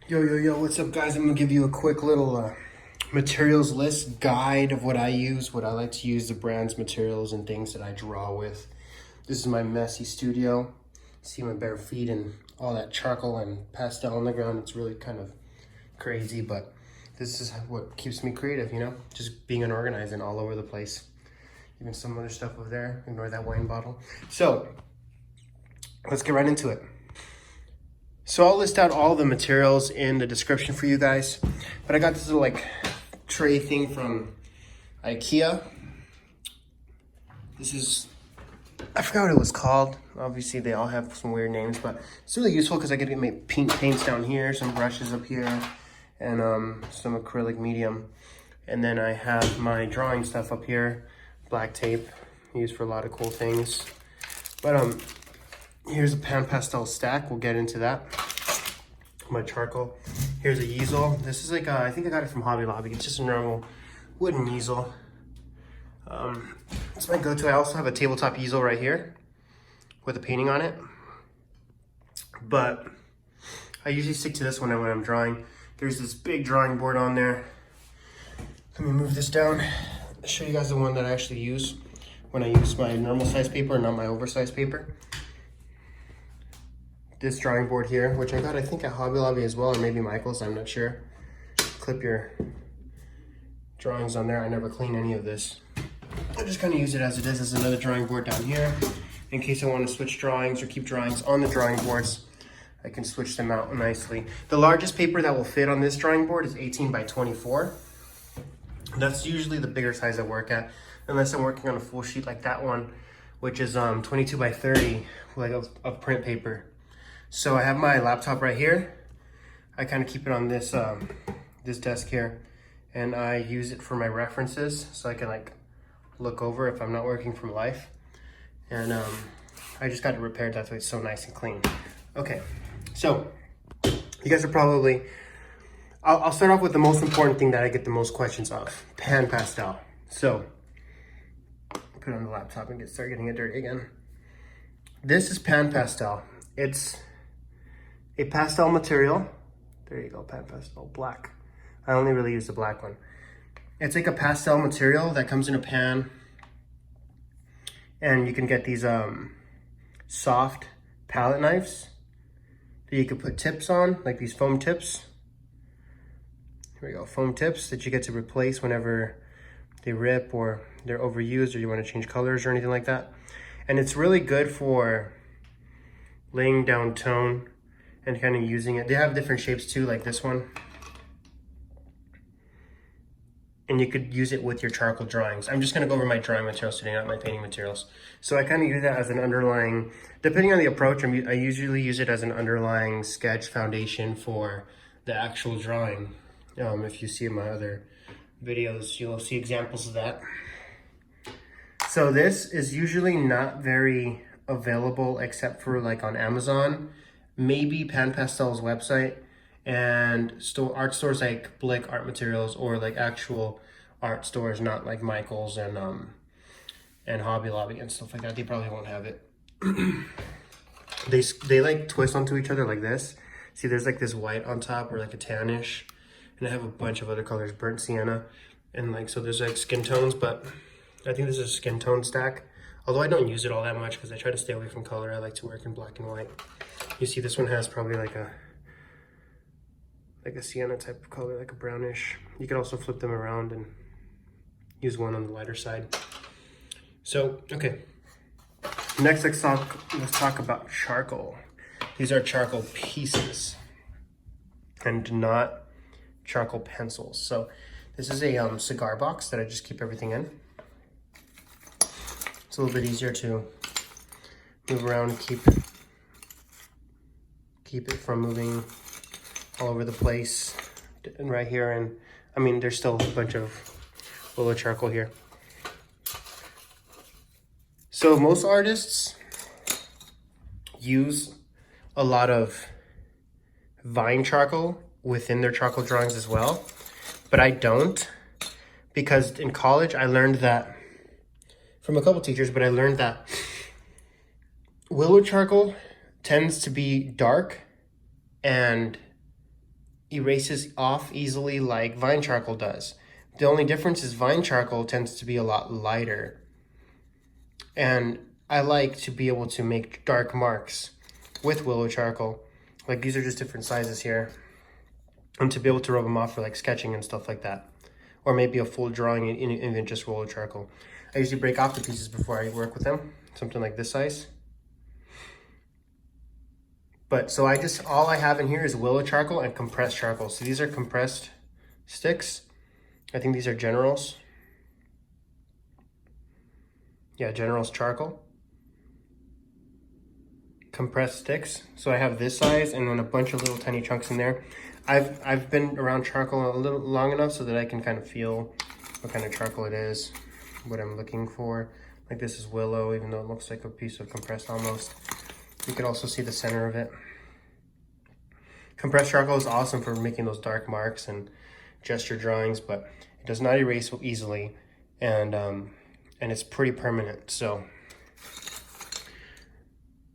Yo, what's up guys? I'm gonna give you a quick little materials list guide of what I use, what I like to use, the brands, materials, and things that I draw with. This is my messy studio. See my bare feet and all that charcoal and pastel on the ground. It's really kind of crazy, but this is what keeps me creative, you know? Just being unorganized and all over the place. Even some other stuff over there, ignore that wine bottle. So, let's get right into it. So I'll list out all the materials in the description for you guys, but I got this little like tray thing from IKEA. This is, I forgot what it was called. Obviously they all have some weird names, but it's really useful because I get to make pink paints down here, some brushes up here, and some acrylic medium. And then I have my drawing stuff up here, black tape, used for a lot of cool things. But here's a pan pastel stack. We'll get into that. My charcoal. Here's a easel. This is like I think I got it from Hobby Lobby. It's just a normal wooden easel. It's my go-to. I also have a tabletop easel right here with a painting on it. But I usually stick to this one when I'm drawing. There's this big drawing board on there. Let me move this down. I'll show you guys the one that I actually use when I use my normal size paper, not my oversized paper. This drawing board here, which I got I think at Hobby Lobby as well, or maybe Michael's, I'm not sure. Clip your drawings on there. I never clean any of this. I just kind of use it as it is, as another drawing board down here. In case I want to switch drawings or keep drawings on the drawing boards, I can switch them out nicely. The largest paper that will fit on this drawing board is 18 by 24. That's usually the bigger size I work at, unless I'm working on a full sheet like that one, which is 22 by 30, like of print paper. So I have my laptop right here. I kind of keep it on this this desk here, and I use it for my references, so I can like look over if I'm not working from life. And I just got it repaired. That's why it's so nice and clean. Okay, so you guys are probably. I'll start off with the most important thing that I get the most questions of: pan pastel. So put it on the laptop and start getting it dirty again. This is pan pastel. It's a pastel material. There you go, pan pastel, black. I only really use the black one. It's like a pastel material that comes in a pan, and you can get these soft palette knives that you can put tips on, like these foam tips. Here we go, foam tips that you get to replace whenever they rip or they're overused or you want to change colors or anything like that. And it's really good for laying down tone and kind of using it. They have different shapes too, like this one. And you could use it with your charcoal drawings. I'm just gonna go over my drawing materials today, not my painting materials. So I kind of use that as an underlying, depending on the approach, I usually use it as an underlying sketch foundation for the actual drawing. If you see in my other videos, you'll see examples of that. So this is usually not very available except for like on Amazon, maybe Pan Pastel's website, and art stores like Blick Art Materials, or like actual art stores, not like Michael's and Hobby Lobby and stuff like that. They probably won't have it. They like twist onto each other like this. See, there's like this white on top, or like a tannish, and I have a bunch of other colors, burnt sienna, and like, so there's like skin tones, but I think this is a skin tone stack. Although I don't use it all that much because I try to stay away from color. I like to work in black and white. You see this one has probably like a sienna type of color, like a brownish. You could also flip them around and use one on the lighter side. So, okay. Next, let's talk about charcoal. These are charcoal pieces and not charcoal pencils. So this is a cigar box that I just keep everything in. It's a little bit easier to move around and keep it from moving all over the place. And right here, and I mean, there's still a bunch of Willow Charcoal here. So most artists use a lot of vine charcoal within their charcoal drawings as well, but I don't, because in college I learned that from a couple teachers, but I learned that Willow Charcoal tends to be dark and erases off easily like Vine Charcoal does. The only difference is Vine Charcoal tends to be a lot lighter. And I like to be able to make dark marks with Willow Charcoal. Like these are just different sizes here. And to be able to rub them off for like sketching and stuff like that. Or maybe a full drawing in even just Willow Charcoal. I usually break off the pieces before I work with them. Something like this size. But so all I have in here is Willow Charcoal and compressed charcoal. So these are compressed sticks. I think these are Generals. Yeah, Generals charcoal. Compressed sticks. So I have this size and then a bunch of little tiny chunks in there. I've been around charcoal a little long enough so that I can kind of feel what kind of charcoal it is, what I'm looking for. Like this is willow, even though it looks like a piece of compressed almost. You can also see the center of it. Compressed charcoal is awesome for making those dark marks and gesture drawings, but it does not erase so easily, and it's pretty permanent. So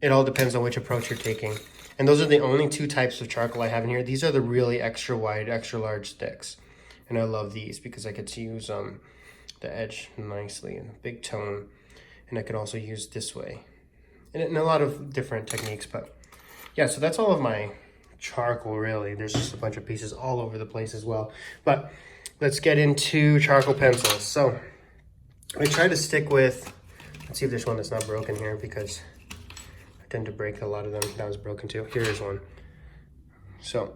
it all depends on which approach you're taking. And those are the only two types of charcoal I have in here. These are the really extra wide, extra large sticks. And I love these because I get to use the edge nicely and a big tone. And I could also use this way. And a lot of different techniques, but yeah, so that's all of my charcoal really. There's just a bunch of pieces all over the place as well. But let's get into charcoal pencils. So I try to stick with, let's see if there's one that's not broken here because tend to break a lot of them. That was broken too. Here is one. So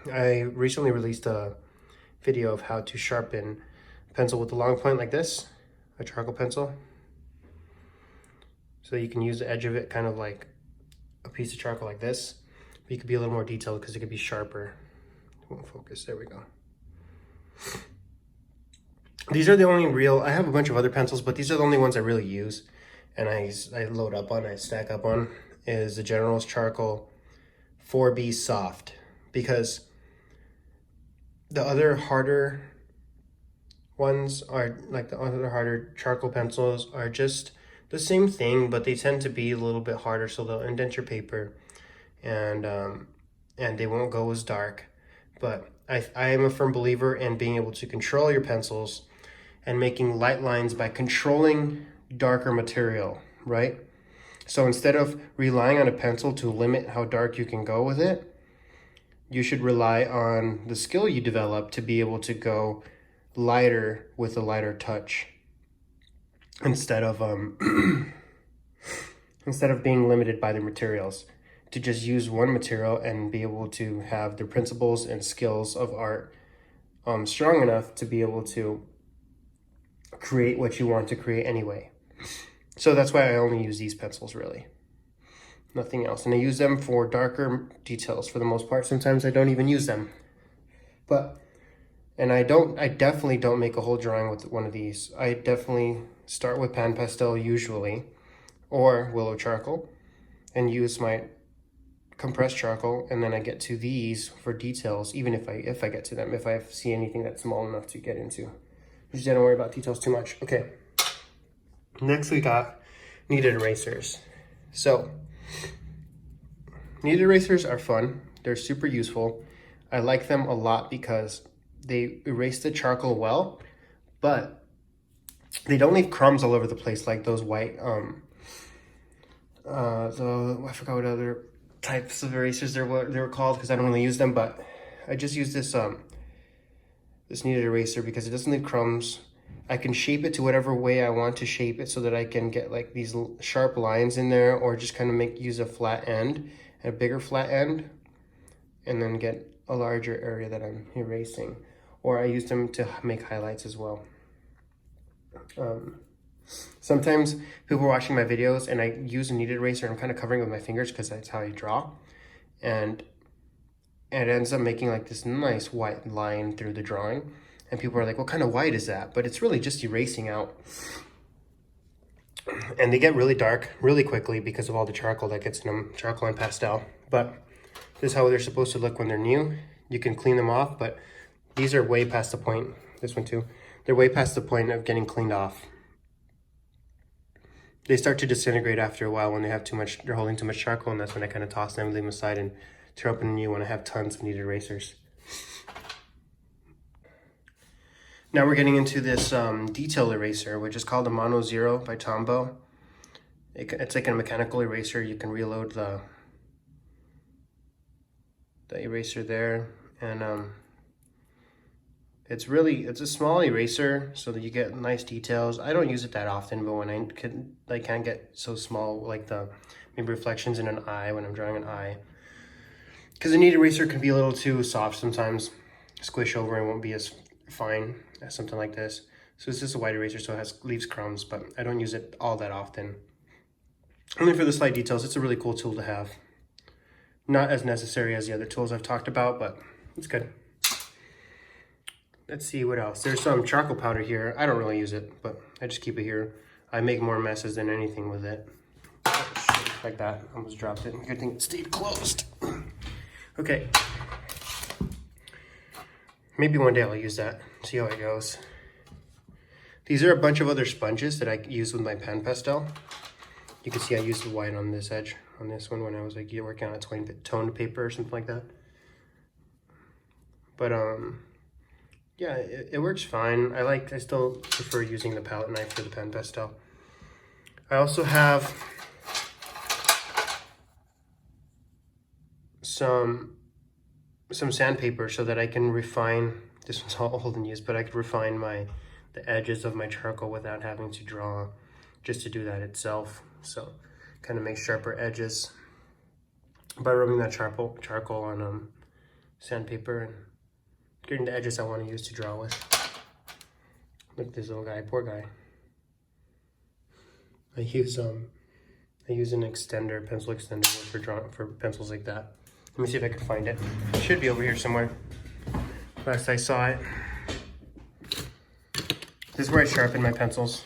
I recently released a video of how to sharpen a pencil with a long point like this, a charcoal pencil. So you can use the edge of it kind of like a piece of charcoal like this. But you could be a little more detailed because it could be sharper. It won't focus. There we go. These are the only real, I have a bunch of other pencils, but these are the only ones I really use. And I load up on, I stack up on, is the General's Charcoal 4B Soft. Because the other harder ones are, like the other harder charcoal pencils are just the same thing, but they tend to be a little bit harder, so they'll indent your paper, and they won't go as dark. But I am a firm believer in being able to control your pencils and making light lines by controlling darker material, right? So instead of relying on a pencil to limit how dark you can go with it, you should rely on the skill you develop to be able to go lighter with a lighter touch instead of instead of being limited by the materials, to just use one material and be able to have the principles and skills of art strong enough to be able to create what you want to create anyway. So that's why I only use these pencils really, nothing else. And I use them for darker details for the most part. Sometimes I don't even use them, and I definitely don't make a whole drawing with one of these. I definitely start with pan pastel usually, or Willow Charcoal, and use my compressed charcoal, and then I get to these for details, even if I get to them, if I see anything that's small enough to get into. Just don't worry about details too much. Okay. Next we got kneaded erasers. So kneaded erasers are fun. They're super useful. I like them a lot because they erase the charcoal well, but they don't leave crumbs all over the place like those white, I forgot what other types of erasers they were called because I don't really use them, but I just use this this kneaded eraser because it doesn't leave crumbs. I can shape it to whatever way I want to shape it so that I can get like these sharp lines in there, or just kind of use a flat end, a bigger flat end, and then get a larger area that I'm erasing. Or I use them to make highlights as well. Sometimes people are watching my videos and I use a kneaded eraser and I'm kind of covering with my fingers because that's how I draw. And it ends up making like this nice white line through the drawing. And people are like, what kind of white is that? But it's really just erasing out. And they get really dark really quickly because of all the charcoal that gets in them, charcoal and pastel. But this is how they're supposed to look when they're new. You can clean them off, but these are way past the point. This one too. They're way past the point of getting cleaned off. They start to disintegrate after a while when they have too much, they're holding too much charcoal, and that's when I kind of toss them, leave them aside, and to open a new one. I have tons of kneaded erasers. Now we're getting into this detail eraser, which is called the Mono Zero by Tombow. It's like a mechanical eraser. You can reload the eraser there, and it's a small eraser so that you get nice details. I don't use it that often, but when I can't get so small, like maybe reflections in an eye when I'm drawing an eye, because the kneaded eraser can be a little too soft sometimes, squish over and won't be as fine as something like this. So this is a white eraser, so it leaves crumbs, but I don't use it all that often. Only for the slight details. It's a really cool tool to have. Not as necessary as the other tools I've talked about, but it's good. Let's see what else. There's some charcoal powder here. I don't really use it, but I just keep it here. I make more messes than anything with it. Like that. Almost dropped it. Good thing it stayed closed. Okay. Maybe one day I'll use that. See how it goes. These are a bunch of other sponges that I use with my pen pastel. You can see I used the white on this edge, on this one, when I was like working on a toned paper or something like that. But yeah, it works fine. I still prefer using the palette knife for the pen pastel. I also have some sandpaper so that I can refine. This one's all old and used, but I could refine the edges of my charcoal without having to draw, just to do that itself. So kind of make sharper edges by rubbing that charcoal on sandpaper and getting the edges I want to use to draw with. Look at this little guy, poor guy. I use an extender, pencil extender for pencils like that. Let me see if I can find it. It should be over here somewhere. Last I saw it. This is where I sharpen my pencils.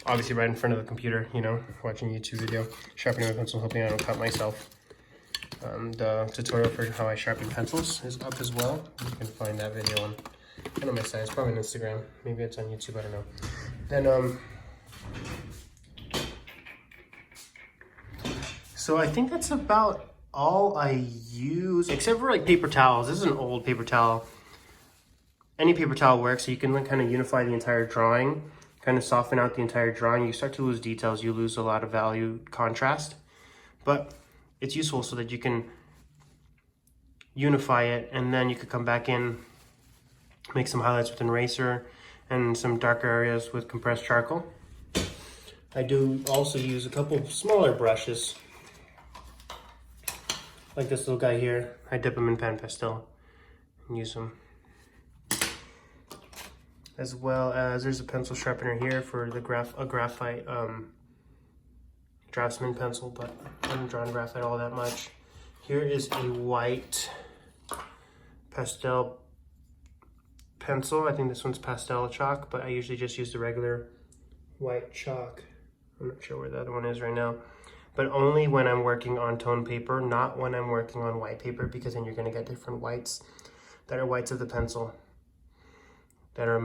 Obviously right in front of the computer, you know, watching a YouTube video. Sharpening my pencil, hoping I don't cut myself. The tutorial for how I sharpen pencils is up as well. You can find that video on, I don't know my site, it's probably on Instagram. Maybe it's on YouTube, I don't know. Then, so I think that's about all I use, except for like paper towels. This is an old paper towel. Any paper towel works, so you can like kind of unify the entire drawing, kind of soften out the entire drawing. You start to lose details, you lose a lot of value, contrast, but it's useful so that you can unify it, and then you could come back in, make some highlights with an eraser and some darker areas with compressed charcoal. I do also use a couple of smaller brushes, like this little guy here. I dip them in pan pastel and use them. As well as there's a pencil sharpener here for the graphite Draftsman pencil, but I haven't drawn graphite all that much. Here is a white pastel pencil. I think this one's pastel chalk, but I usually just use the regular white chalk. I'm not sure where the other one is right now, but only when I'm working on toned paper, not when I'm working on white paper, because then you're going to get different whites that are whites of the pencil that are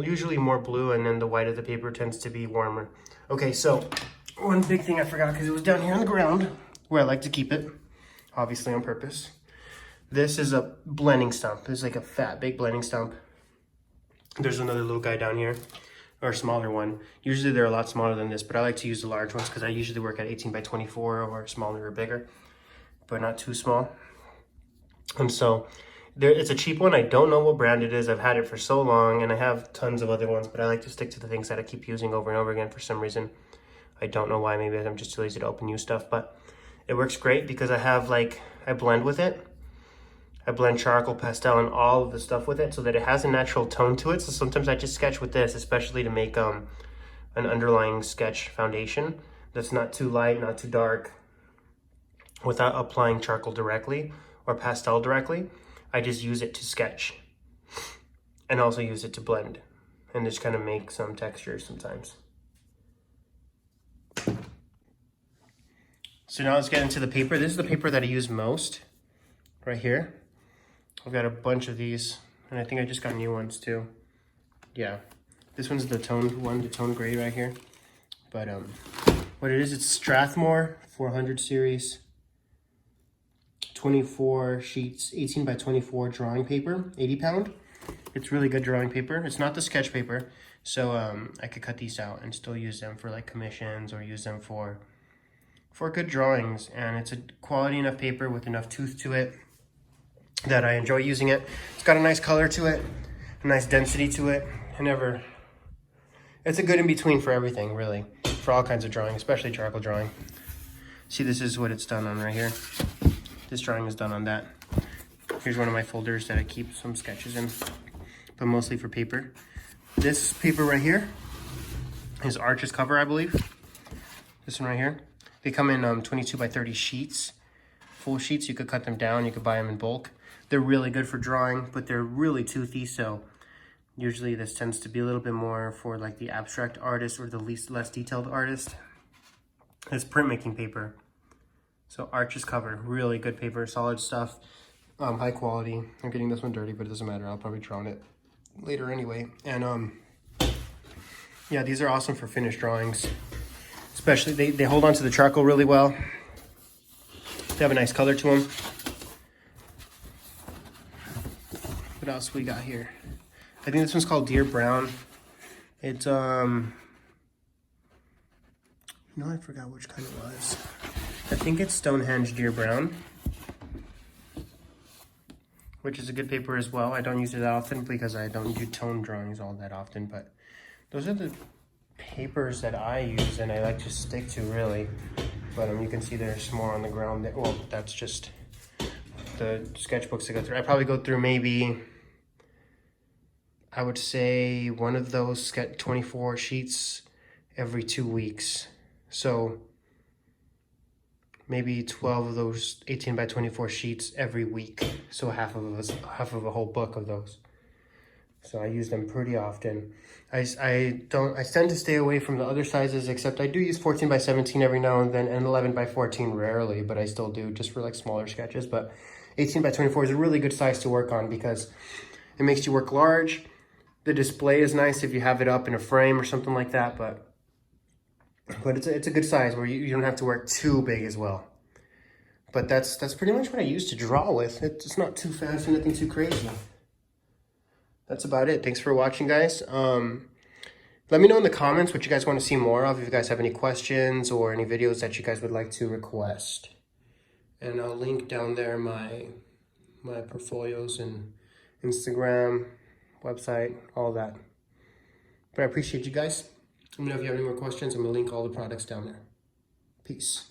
usually more blue, and then the white of the paper tends to be warmer. Okay, so one big thing I forgot, because it was down here on the ground where I like to keep it, obviously on purpose. This is a blending stump. This is like a fat, big blending stump. There's another little guy down here, or a smaller one. Usually they're a lot smaller than this, but I like to use the large ones because I usually work at 18 by 24 or smaller or bigger, but not too small. And so it's a cheap one. I don't know what brand it is. I've had it for so long, and I have tons of other ones, but I like to stick to the things that I keep using over and over again for some reason. I don't know why. Maybe I'm just too lazy to open new stuff, but it works great because I blend with it. I blend charcoal, pastel, and all of the stuff with it so that it has a natural tone to it. So sometimes I just sketch with this, especially to make an underlying sketch foundation that's not too light, not too dark, without applying charcoal directly or pastel directly. I just use it to sketch and also use it to blend and just kind of make some textures sometimes. So now let's get into the paper. This is the paper that I use most, right here. I've got a bunch of these, and I think I just got new ones too. Yeah, this one's the toned one, the toned gray right here. But what it is, it's Strathmore 400 series, 24 sheets, 18 by 24 drawing paper, 80 pound. It's really good drawing paper. It's not the sketch paper, so I could cut these out and still use them for like commissions or use them for good drawings. And it's a quality enough paper with enough tooth to it that I enjoy using it. It's got a nice color to it, a nice density to it. It's a good in between for everything, really, for all kinds of drawing, especially charcoal drawing. See, this is what it's done on right here. This drawing is done on that. Here's one of my folders that I keep some sketches in, but mostly for paper. This paper right here is Arches cover, I believe. This one right here. They come in 22 by 30 sheets, full sheets. You could cut them down. You could buy them in bulk. They're really good for drawing, but they're really toothy, so usually this tends to be a little bit more for like the abstract artist or the less detailed artist. It's printmaking paper. So Arches cover, really good paper, solid stuff, high quality. I'm getting this one dirty, but it doesn't matter. I'll probably draw on it later anyway. And yeah, these are awesome for finished drawings. Especially, they hold on to the charcoal really well. They have a nice color to them. What else we got here? I think this one's called Deer Brown. It's, no, I forgot which kind it was. I think it's Stonehenge Deer Brown, which is a good paper as well. I don't use it that often because I don't do tone drawings all that often, but those are the papers that I use and I like to stick to, really. But you can see there's more on the ground there. Well, that's just the sketchbooks I go through. I probably go through maybe, I would say, one of those 24 sheets every 2 weeks. So maybe 12 of those 18 by 24 sheets every week. So half of a whole book of those. So I use them pretty often. I tend to stay away from the other sizes, except I do use 14 by 17 every now and then, and 11 by 14 rarely, but I still do just for like smaller sketches. But 18 by 24 is a really good size to work on because it makes you work large. The display is nice if you have it up in a frame or something like that, but it's a good size where you don't have to work too big as well. But that's pretty much what I use to draw with. It's not too fancy, nothing too crazy. That's about it. Thanks for watching, guys. Let me know in the comments what you guys want to see more of. If you guys have any questions or any videos that you guys would like to request. And I'll link down there my portfolios and Instagram, website, all that. But I appreciate you guys. Let me know if you have any more questions. I'm going to link all the products down there. Peace.